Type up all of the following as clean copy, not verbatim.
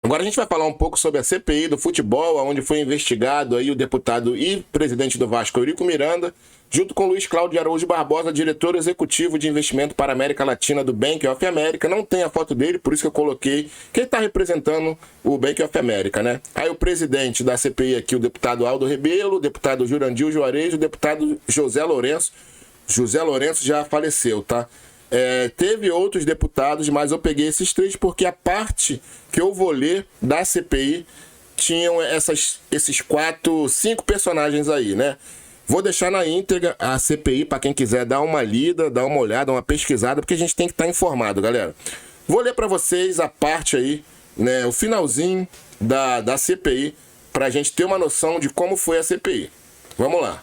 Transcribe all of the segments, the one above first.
Agora a gente vai falar um pouco sobre a CPI do futebol, onde foi investigado aí o deputado e presidente do Vasco, Eurico Miranda, junto com Luiz Cláudio Araújo Barbosa, diretor executivo de investimento para a América Latina do Bank of America. Não tem a foto dele, por isso que eu coloquei quem está representando o Bank of America, né? Aí o presidente da CPI aqui, o deputado Aldo Rebelo, o deputado Jurandil Juarez, o deputado José Lourenço. José Lourenço já faleceu, tá? Teve outros deputados, mas eu peguei esses três porque a parte que eu vou ler da CPI tinham esses cinco personagens aí, né? Vou deixar na íntegra a CPI para quem quiser dar uma lida, dar uma olhada, uma pesquisada, porque a gente tem que estar informado, galera. Vou ler para vocês a parte aí, né? O finalzinho da CPI, para a gente ter uma noção de como foi a CPI. Vamos lá.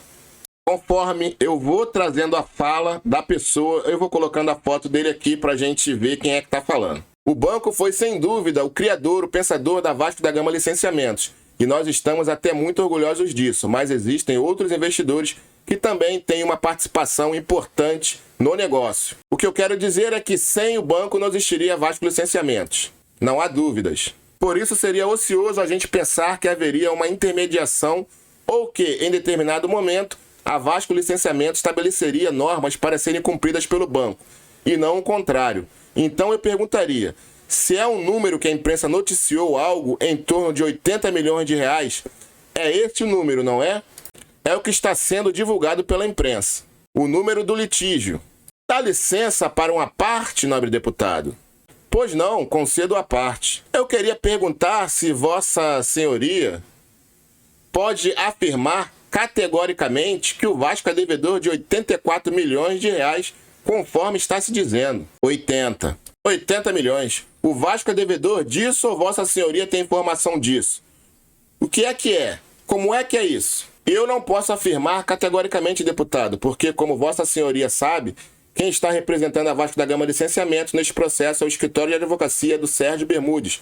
Conforme eu vou trazendo a fala da pessoa, eu vou colocando a foto dele aqui para a gente ver quem é que está falando. O banco foi, sem dúvida, o criador, o pensador da Vasco da Gama Licenciamentos. E nós estamos até muito orgulhosos disso, mas existem outros investidores que também têm uma participação importante no negócio. O que eu quero dizer é que sem o banco não existiria Vasco Licenciamentos. Não há dúvidas. Por isso seria ocioso a gente pensar que haveria uma intermediação ou que, em determinado momento, a Vasco Licenciamento estabeleceria normas para serem cumpridas pelo banco, e não o contrário. Então eu perguntaria, se é um número que a imprensa noticiou algo em torno de 80 milhões de reais, é este o número, não é? É o que está sendo divulgado pela imprensa. O número do litígio. Dá licença para uma parte, nobre deputado? Pois não, concedo a parte. Eu queria perguntar se Vossa Senhoria pode afirmar categoricamente que o Vasco é devedor de 84 milhões de reais, conforme está se dizendo. 80 milhões. O Vasco é devedor disso ou Vossa Senhoria tem informação disso? O que é que é? Como é que é isso? Eu não posso afirmar categoricamente, deputado, porque, como Vossa Senhoria sabe, quem está representando a Vasco da Gama Licenciamentos neste processo é o escritório de advocacia do Sérgio Bermudes.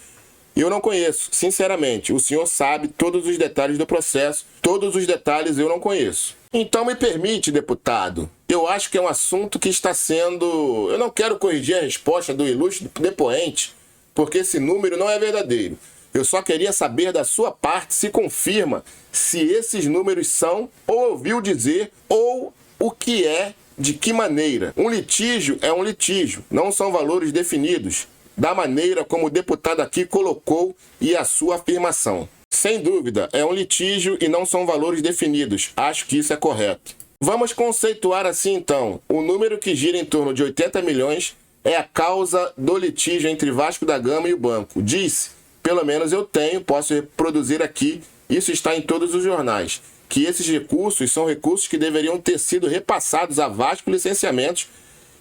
Eu não conheço, sinceramente. O senhor sabe todos os detalhes do processo, todos os detalhes eu não conheço. Então me permite, deputado, eu acho que é um assunto que está sendo... Eu não quero corrigir a resposta do ilustre depoente, porque esse número não é verdadeiro. Eu só queria saber da sua parte se confirma se esses números são, ou ouviu dizer, ou o que é, de que maneira. Um litígio é um litígio, não são valores definidos, da maneira como o deputado aqui colocou e a sua afirmação. Sem dúvida, é um litígio e não são valores definidos. Acho que isso é correto. Vamos conceituar assim então. O número que gira em torno de 80 milhões é a causa do litígio entre Vasco da Gama e o banco. Disse, pelo menos eu tenho, posso reproduzir aqui, isso está em todos os jornais, que esses recursos são recursos que deveriam ter sido repassados a Vasco Licenciamentos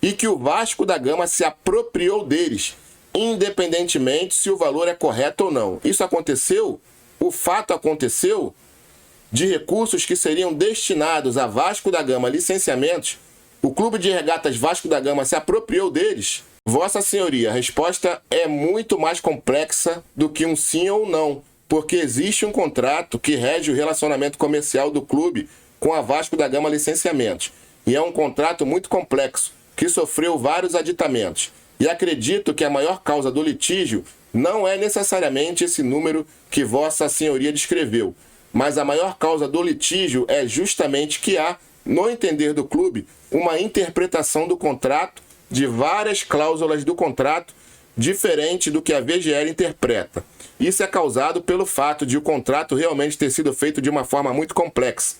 e que o Vasco da Gama se apropriou deles, independentemente se o valor é correto ou não. Isso aconteceu? O fato aconteceu? De recursos que seriam destinados a Vasco da Gama Licenciamentos, o Clube de Regatas Vasco da Gama se apropriou deles? Vossa Senhoria, a resposta é muito mais complexa do que um sim ou não, porque existe um contrato que rege o relacionamento comercial do clube com a Vasco da Gama Licenciamentos. E é um contrato muito complexo, que sofreu vários aditamentos. E acredito que a maior causa do litígio não é necessariamente esse número que Vossa Senhoria descreveu, mas a maior causa do litígio é justamente que há, no entender do clube, uma interpretação do contrato, de várias cláusulas do contrato, diferente do que a VGL interpreta. Isso é causado pelo fato de o contrato realmente ter sido feito de uma forma muito complexa.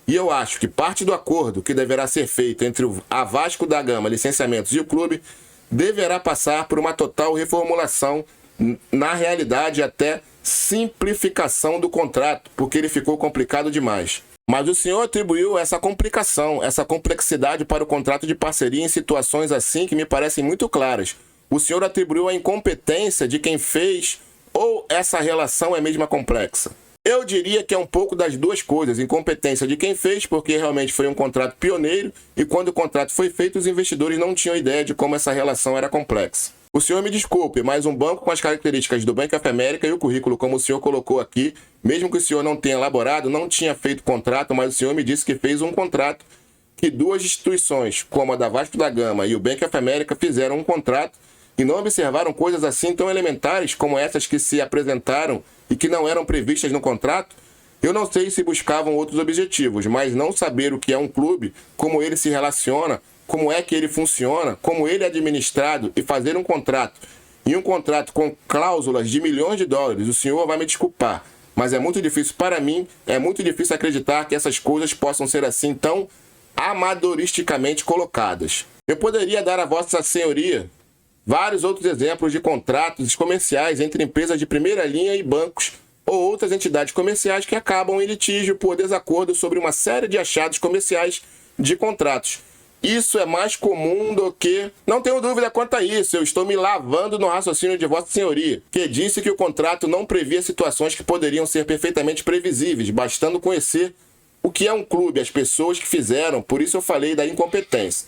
E eu acho que parte do acordo que deverá ser feito entre a Vasco da Gama Licenciamentos e o clube deverá passar por uma total reformulação, na realidade até simplificação do contrato, porque ele ficou complicado demais. Mas o senhor atribuiu essa complicação, essa complexidade para o contrato de parceria em situações assim que me parecem muito claras. O senhor atribuiu a incompetência de quem fez ou essa relação é mesmo complexa? Eu diria que é um pouco das duas coisas. Incompetência de quem fez, porque realmente foi um contrato pioneiro e quando o contrato foi feito, os investidores não tinham ideia de como essa relação era complexa. O senhor me desculpe, mas um banco com as características do Bank of America e o currículo, como o senhor colocou aqui, mesmo que o senhor não tenha elaborado, não tinha feito contrato, mas o senhor me disse que fez um contrato, que duas instituições, como a da Vasco da Gama e o Bank of America, fizeram um contrato e não observaram coisas assim tão elementares como essas que se apresentaram e que não eram previstas no contrato? Eu não sei se buscavam outros objetivos, mas não saber o que é um clube, como ele se relaciona, como é que ele funciona, como ele é administrado e fazer um contrato, e um contrato com cláusulas de milhões de dólares, o senhor vai me desculpar, mas é muito difícil para mim, é muito difícil acreditar que essas coisas possam ser assim tão amadoristicamente colocadas. Eu poderia dar a vossa senhoria vários outros exemplos de contratos comerciais entre empresas de primeira linha e bancos ou outras entidades comerciais que acabam em litígio por desacordo sobre uma série de achados comerciais de contratos. Isso é mais comum do que... Não tenho dúvida quanto a isso, eu estou me lavando no raciocínio de Vossa Senhoria, que disse que o contrato não previa situações que poderiam ser perfeitamente previsíveis, bastando conhecer o que é um clube, as pessoas que fizeram, por isso eu falei da incompetência.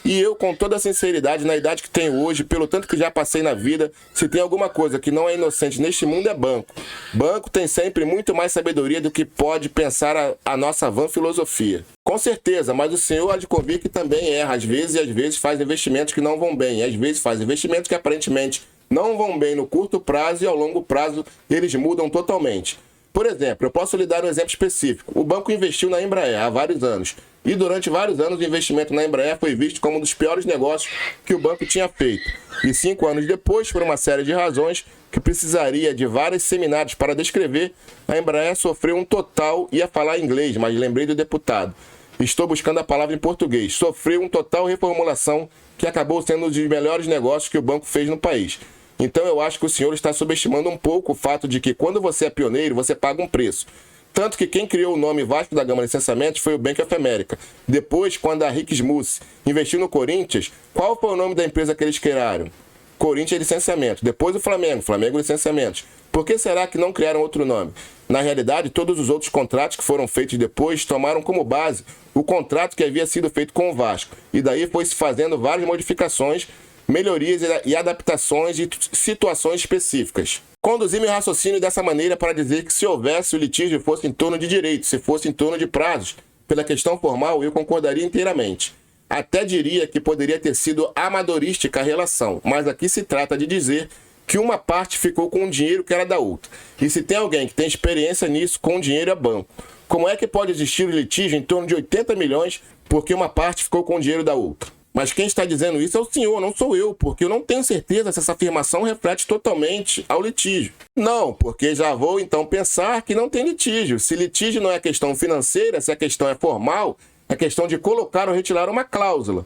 E eu, com toda a sinceridade, na idade que tenho hoje, pelo tanto que já passei na vida, se tem alguma coisa que não é inocente neste mundo é banco. Banco tem sempre muito mais sabedoria do que pode pensar a nossa vã filosofia. Com certeza, mas o senhor há de convir que também erra, às vezes faz investimentos que não vão bem, às vezes faz investimentos que aparentemente não vão bem no curto prazo e ao longo prazo eles mudam totalmente. Por exemplo, eu posso lhe dar um exemplo específico. O banco investiu na Embraer há vários anos. E durante vários anos o investimento na Embraer foi visto como um dos piores negócios que o banco tinha feito. E 5 anos depois, por uma série de razões que precisaria de vários seminários para descrever, a Embraer sofreu um total, ia falar em inglês, mas lembrei do deputado. Estou buscando a palavra em português. Sofreu um total reformulação que acabou sendo um dos melhores negócios que o banco fez no país. Então eu acho que o senhor está subestimando um pouco o fato de que quando você é pioneiro, você paga um preço. Tanto que quem criou o nome Vasco da Gama Licenciamentos foi o Bank of America. Depois, quando a Rick Smuss investiu no Corinthians, qual foi o nome da empresa que eles criaram? Corinthians Licenciamento. Depois o Flamengo, Flamengo Licenciamentos. Por que será que não criaram outro nome? Na realidade, todos os outros contratos que foram feitos depois tomaram como base o contrato que havia sido feito com o Vasco. E daí foi se fazendo várias modificações, melhorias e adaptações de situações específicas. Conduzi meu raciocínio dessa maneira para dizer que se houvesse o litígio fosse em torno de direitos, se fosse em torno de prazos, pela questão formal, eu concordaria inteiramente. Até diria que poderia ter sido amadorística a relação, mas aqui se trata de dizer que uma parte ficou com o dinheiro que era da outra. E se tem alguém que tem experiência nisso, com o dinheiro é banco. Como é que pode existir um litígio em torno de 80 milhões porque uma parte ficou com o dinheiro da outra? Mas quem está dizendo isso é o senhor, não sou eu, porque eu não tenho certeza se essa afirmação reflete totalmente ao litígio. Não, porque já vou então pensar que não tem litígio. Se litígio não é questão financeira, se a questão é formal, é questão de colocar ou retirar uma cláusula,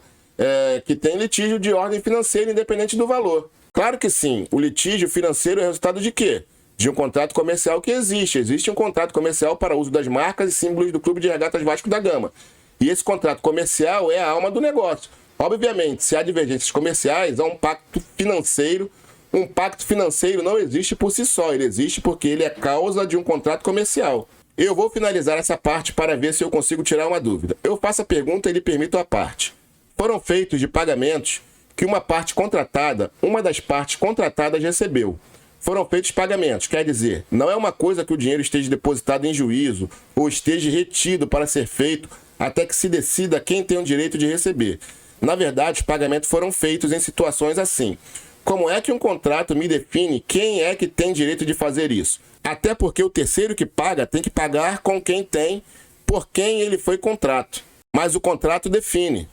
que tem litígio de ordem financeira independente do valor. Claro que sim, o litígio financeiro é resultado de quê? De um contrato comercial que existe. Existe um contrato comercial para uso das marcas e símbolos do Clube de Regatas Vasco da Gama. E esse contrato comercial é a alma do negócio. Obviamente, se há divergências comerciais, há um pacto financeiro. Um pacto financeiro não existe por si só, ele existe porque ele é causa de um contrato comercial. Eu vou finalizar essa parte para ver se eu consigo tirar uma dúvida. Eu faço a pergunta e lhe permito a parte. Foram feitos de pagamentos que uma das partes contratadas recebeu. Foram feitos pagamentos, quer dizer, não é uma coisa que o dinheiro esteja depositado em juízo ou esteja retido para ser feito até que se decida quem tem o direito de receber. Na verdade, os pagamentos foram feitos em situações assim. Como é que um contrato me define quem é que tem direito de fazer isso? Até porque o terceiro que paga tem que pagar com quem tem, por quem ele foi contrato. Mas o contrato define,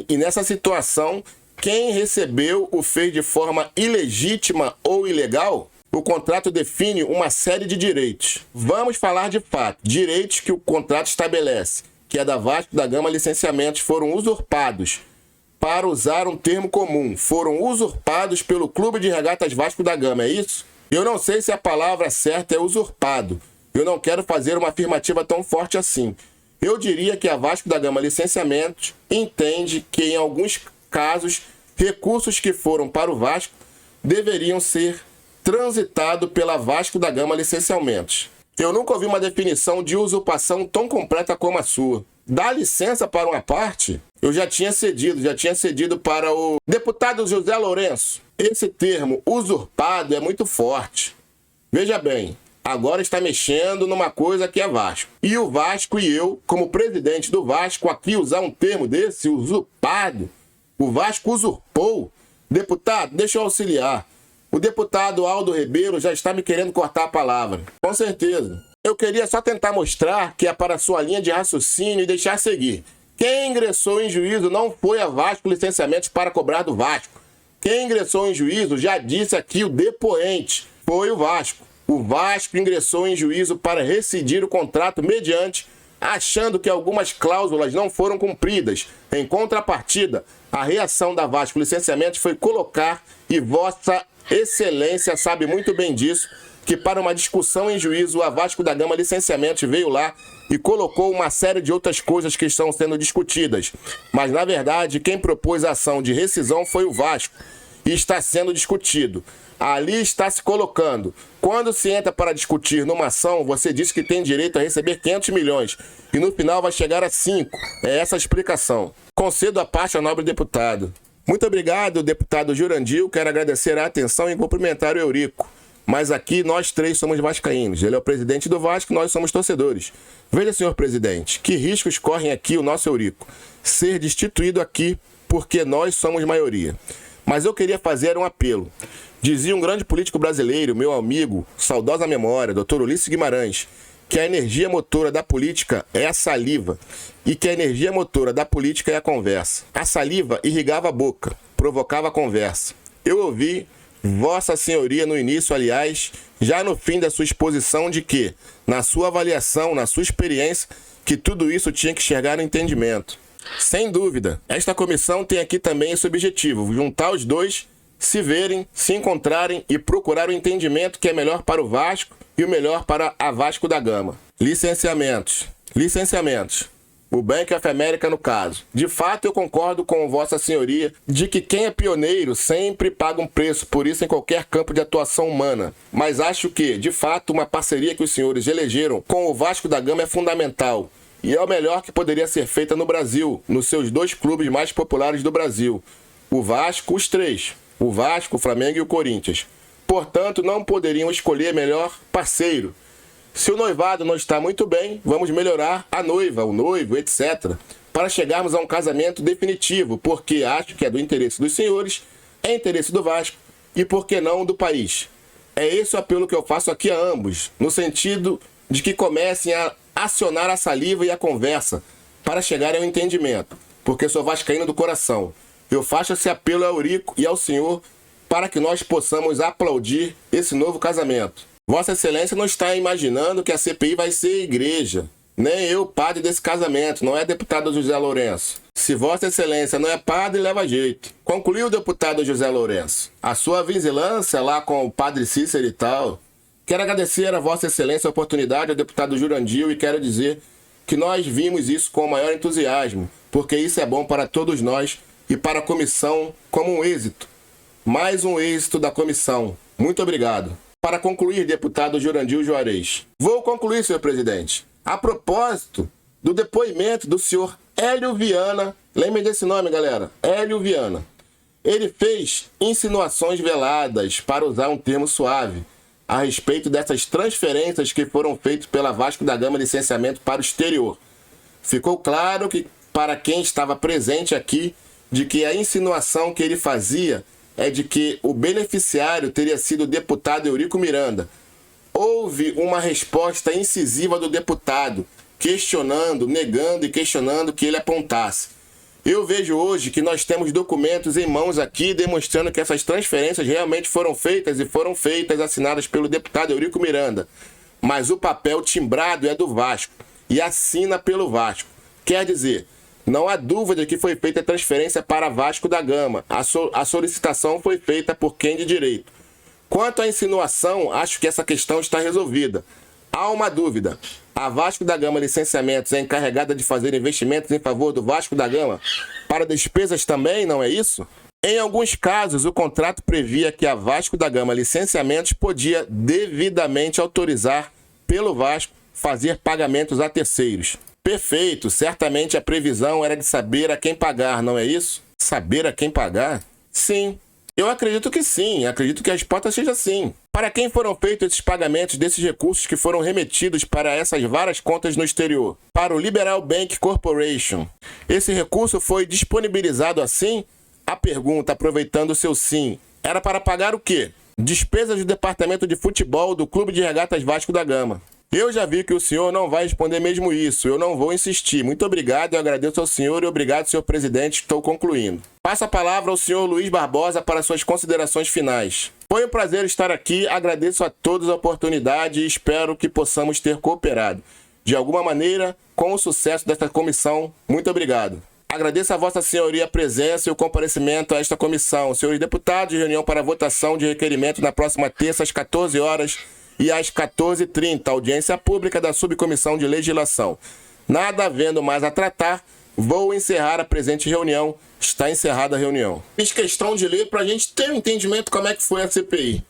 e nessa situação, quem recebeu o fez de forma ilegítima ou ilegal? O contrato define uma série de direitos. Vamos falar de fato, direitos que o contrato estabelece, que é da Vasco da Gama Licenciamentos, foram usurpados. Para usar um termo comum, foram usurpados pelo Clube de Regatas Vasco da Gama, é isso? Eu não sei se a palavra certa é usurpado. Eu não quero fazer uma afirmativa tão forte assim. Eu diria que a Vasco da Gama Licenciamentos entende que, em alguns casos, recursos que foram para o Vasco deveriam ser transitados pela Vasco da Gama Licenciamentos. Eu nunca ouvi uma definição de usurpação tão completa como a sua. Dá licença para uma parte? Eu já tinha cedido para o deputado José Lourenço. Esse termo usurpado é muito forte. Veja bem, agora está mexendo numa coisa que é Vasco. E o Vasco e eu, como presidente do Vasco, aqui usar um termo desse, usurpado, o Vasco usurpou. Deputado, deixa eu auxiliar. O deputado Aldo Rebelo já está me querendo cortar a palavra. Com certeza. Eu queria só tentar mostrar que é para a sua linha de raciocínio e deixar seguir. Quem ingressou em juízo não foi a Vasco Licenciamentos para cobrar do Vasco. Quem ingressou em juízo, já disse aqui o depoente, foi o Vasco. O Vasco ingressou em juízo para rescindir o contrato mediante, achando que algumas cláusulas não foram cumpridas. Em contrapartida, a reação da Vasco Licenciamentos foi colocar, e Vossa Excelência sabe muito bem disso, que para uma discussão em juízo, a Vasco da Gama Licenciamentos veio lá e colocou uma série de outras coisas que estão sendo discutidas. Mas, na verdade, quem propôs a ação de rescisão foi o Vasco e está sendo discutido. Ali está se colocando. Quando se entra para discutir numa ação, você diz que tem direito a receber 500 milhões e no final vai chegar a 5. É essa a explicação. Concedo a parte ao nobre deputado. Muito obrigado, deputado Jurandil. Quero agradecer a atenção e cumprimentar o Eurico. Mas aqui nós três somos vascaínos. Ele é o presidente do Vasco, nós somos torcedores. Veja, senhor presidente, que riscos correm aqui o nosso Eurico? Ser destituído aqui porque nós somos maioria. Mas eu queria fazer um apelo. Dizia um grande político brasileiro, meu amigo, saudosa memória, Dr. Ulisses Guimarães, que a energia motora da política é a saliva e que a energia motora da política é a conversa. A saliva irrigava a boca, provocava a conversa. Eu ouvi Vossa Senhoria no início, aliás, já no fim da sua exposição, de que, na sua avaliação, na sua experiência, que tudo isso tinha que chegar no entendimento. Sem dúvida, esta comissão tem aqui também esse objetivo, juntar os dois, se verem, se encontrarem e procurar o entendimento que é melhor para o Vasco e o melhor para a Vasco da Gama. Licenciamentos. O Bank of America no caso. De fato, eu concordo com Vossa Senhoria de que quem é pioneiro sempre paga um preço, por isso em qualquer campo de atuação humana. Mas acho que, de fato, uma parceria que os senhores elegeram com o Vasco da Gama é fundamental. E é o melhor que poderia ser feita no Brasil, nos seus dois clubes mais populares do Brasil. O Vasco, os três. O Vasco, o Flamengo e o Corinthians. Portanto, não poderiam escolher melhor parceiro. Se o noivado não está muito bem, vamos melhorar a noiva, o noivo, etc. Para chegarmos a um casamento definitivo, porque acho que é do interesse dos senhores, é interesse do Vasco e, por que não, do país. É esse o apelo que eu faço aqui a ambos, no sentido de que comecem a acionar a saliva e a conversa para chegarem ao entendimento, porque sou vascaíno do coração. Eu faço esse apelo ao Eurico e ao senhor para que nós possamos aplaudir esse novo casamento. Vossa Excelência não está imaginando que a CPI vai ser igreja. Nem eu, padre desse casamento, não é deputado José Lourenço. Se Vossa Excelência não é padre, leva jeito. Concluiu o deputado José Lourenço. A sua vigilância lá com o padre Cícero e tal. Quero agradecer a Vossa Excelência a oportunidade ao deputado Jurandil e quero dizer que nós vimos isso com o maior entusiasmo, porque isso é bom para todos nós e para a comissão como um êxito. Mais um êxito da comissão. Muito obrigado. Para concluir, deputado Jurandil Juarez. Vou concluir, senhor presidente. A propósito do depoimento do senhor Hélio Viana, lembrem desse nome, galera, Hélio Viana. Ele fez insinuações veladas, para usar um termo suave, a respeito dessas transferências que foram feitas pela Vasco da Gama Licenciamento para o exterior. Ficou claro que, para quem estava presente aqui, de que a insinuação que ele fazia é de que o beneficiário teria sido o deputado Eurico Miranda. Houve uma resposta incisiva do deputado, questionando, negando e questionando que ele apontasse. Eu vejo hoje que nós temos documentos em mãos aqui demonstrando que essas transferências realmente foram feitas e foram feitas assinadas pelo deputado Eurico Miranda. Mas o papel timbrado é do Vasco e assina pelo Vasco. Quer dizer, não há dúvida que foi feita a transferência para Vasco da Gama. A solicitação foi feita por quem de direito. Quanto à insinuação, acho que essa questão está resolvida. Há uma dúvida. A Vasco da Gama Licenciamentos é encarregada de fazer investimentos em favor do Vasco da Gama para despesas também, não é isso? Em alguns casos, o contrato previa que a Vasco da Gama Licenciamentos podia devidamente autorizar pelo Vasco fazer pagamentos a terceiros. Perfeito, certamente a previsão era de saber a quem pagar, não é isso? Saber a quem pagar? Sim, eu acredito que sim, acredito que a resposta seja sim. Para quem foram feitos esses pagamentos desses recursos que foram remetidos para essas várias contas no exterior? Para o Liberal Bank Corporation. Esse recurso foi disponibilizado assim A pergunta, aproveitando o seu sim, era para pagar o quê? Despesas do departamento de futebol do Clube de Regatas Vasco da Gama. Eu já vi que o senhor não vai responder mesmo isso, eu não vou insistir. Muito obrigado, eu agradeço ao senhor e obrigado, senhor presidente, estou concluindo. Passo a palavra ao senhor Luiz Barbosa para suas considerações finais. Foi um prazer estar aqui, agradeço a todos a oportunidade e espero que possamos ter cooperado, de alguma maneira, com o sucesso desta comissão. Muito obrigado. Agradeço a Vossa Senhoria a presença e o comparecimento a esta comissão. Senhores deputados, reunião para votação de requerimento na próxima terça às 14 horas e às 14h30, audiência pública da Subcomissão de Legislação. Nada havendo mais a tratar, vou encerrar a presente reunião. Está encerrada a reunião. Fiz questão de ler para a gente ter um entendimento como é que foi a CPI.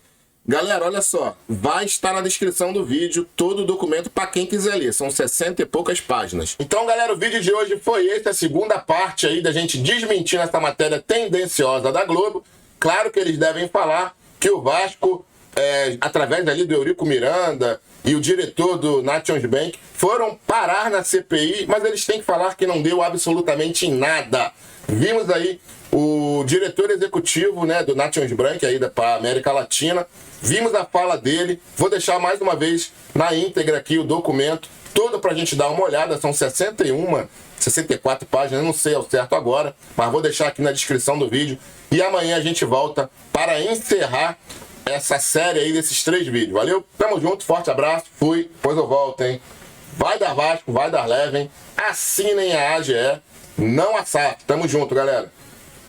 Galera, olha só, vai estar na descrição do vídeo todo o documento para quem quiser ler, são 60 e poucas páginas. Então, galera, o vídeo de hoje foi esse, a segunda parte aí da gente desmentindo essa matéria tendenciosa da Globo. Claro que eles devem falar que o Vasco, através ali do Eurico Miranda e o diretor do Nations Bank, foram parar na CPI, mas eles têm que falar que não deu absolutamente nada. Vimos aí o diretor executivo, né, do Nations Bank aí para a América Latina. Vimos a fala dele. Vou deixar mais uma vez na íntegra aqui o documento todo para a gente dar uma olhada. São 64 páginas, não sei ao certo agora, mas vou deixar aqui na descrição do vídeo. E amanhã a gente volta para encerrar essa série aí desses 3 vídeos. Valeu? Tamo junto, forte abraço, fui, depois eu volto, hein? Vai dar Vasco, vai dar leve, hein? Assinem a AGE, não a SAF. Tamo junto, galera.